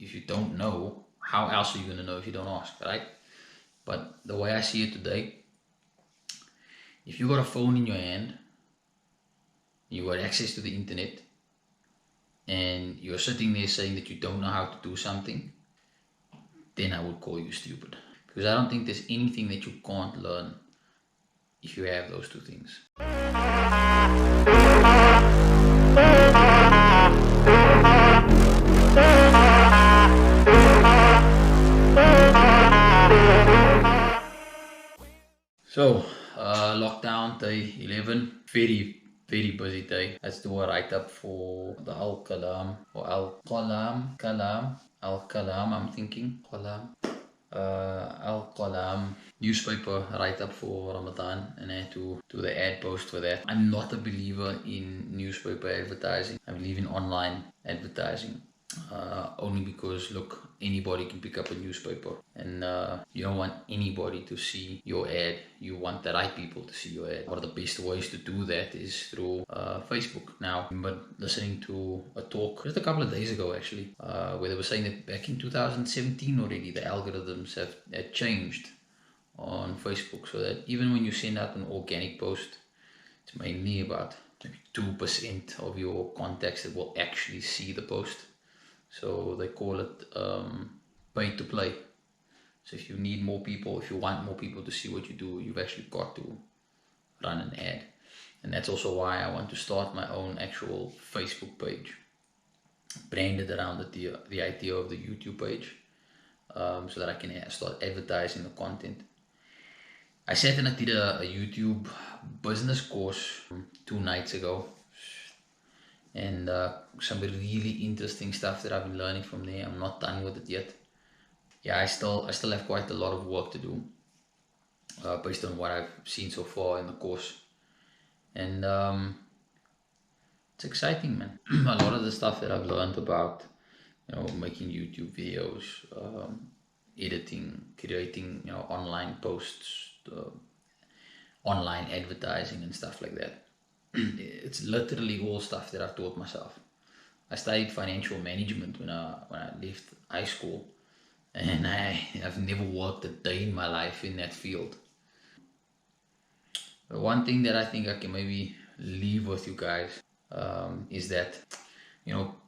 if you don't know, how else are you going to know if you don't ask, right? But the way I see it today, if you got a phone in your hand, you got access to the internet, and you're sitting there saying that you don't know how to do something, then I would call you stupid. Because I don't think there's anything that you can't learn if you have those two things. So, lockdown day 11, very busy day. Let's do a write-up for the Al-Kalam, or Al-Kalam, I'm thinking, Al-Qalam newspaper write-up for Ramadan, and I had to do the ad post for that. I'm not a believer in newspaper advertising. I believe in online advertising. Only because, look, anybody can pick up a newspaper, and you don't want anybody to see your ad. You want the right people to see your ad. One of the best ways to do that is through Facebook. Now, I remember listening to a talk just a couple of days ago, actually, where they were saying that back in 2017 already, the algorithms had changed on Facebook, so that even when you send out an organic post, it's mainly about maybe 2% of your contacts that will actually see the post. So they call it pay to play. So if you need more people, if you want more people to see what you do, you've actually got to run an ad. And that's also why I want to start my own actual Facebook page, branded around the idea of the YouTube page, so that I can start advertising the content. I sat and I did a YouTube business course 2 nights ago, and some really interesting stuff that I've been learning from there. I'm not done with it yet. Yeah, I still have quite a lot of work to do, based on what I've seen so far in the course, and it's exciting, man. A lot of the stuff that I've learned about, making YouTube videos, editing, creating, online posts, online advertising and stuff like that. It's literally all stuff that I've taught myself. I studied financial management when I left high school, and I've never worked a day in my life in that field. But one thing that I think I can maybe leave with you guys is that,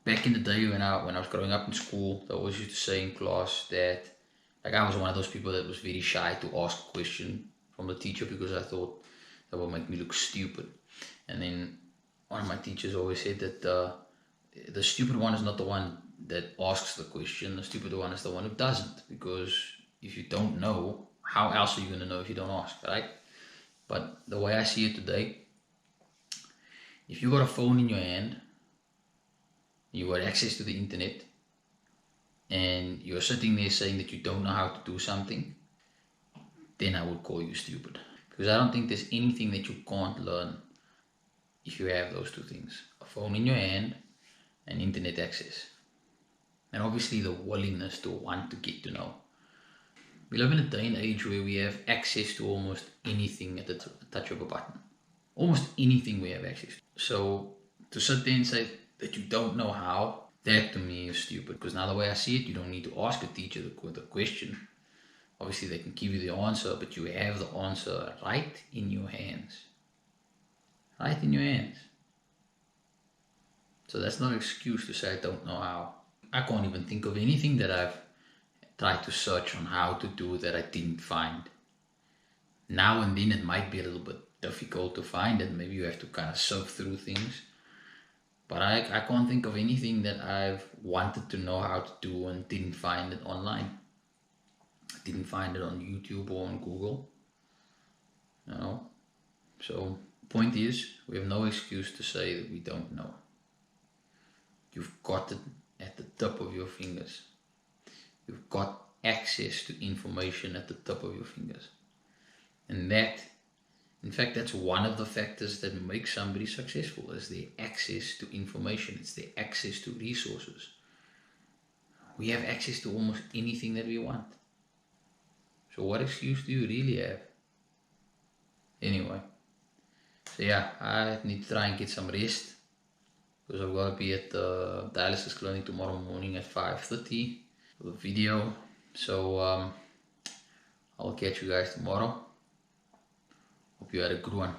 back in the day when I was growing up in school, they always used to say in class that, like, I was one of those people that was very shy to ask a question from the teacher because I thought that would make me look stupid. And then one of my teachers always said that the stupid one is not the one that asks the question. The stupid one is the one who doesn't. Because if you don't know, how else are you going to know if you don't ask, right? But the way I see it today, if you got a phone in your hand, you got access to the internet, and you're sitting there saying that you don't know how to do something, then I would call you stupid. Because I don't think there's anything that you can't learn if you have those two things: a phone in your hand and internet access, and obviously the willingness to want to get to know. We live in a day and age where we have access to almost anything at the touch of a button. Almost anything we have access to. So to sit there and say that you don't know how, that to me is stupid. Because now the way I see it, you don't need to ask a teacher the question. Obviously they can give you the answer, but you have the answer right in your hands. Right in your hands. So that's not an excuse to say I don't know how. I can't even think of anything that I've tried to search on how to do that I didn't find. Now and then it might be a little bit difficult to find it. Maybe you have to kind of surf through things. But I can't think of anything that I've wanted to know how to do and didn't find it online. I didn't find it on YouTube or on Google. So point is, we have no excuse to say that we don't know. You've got it at the tip of your fingers. You've got access to information at the tip of your fingers. And that, in fact, that's one of the factors that make somebody successful, is their access to information. It's their access to resources. We have access to almost anything that we want. So what excuse do you really have? Anyway. So yeah, I need to try and get some rest, because I've got to be at the dialysis clinic tomorrow morning at 5:30 for the video. So I'll catch you guys tomorrow. Hope you had a good one.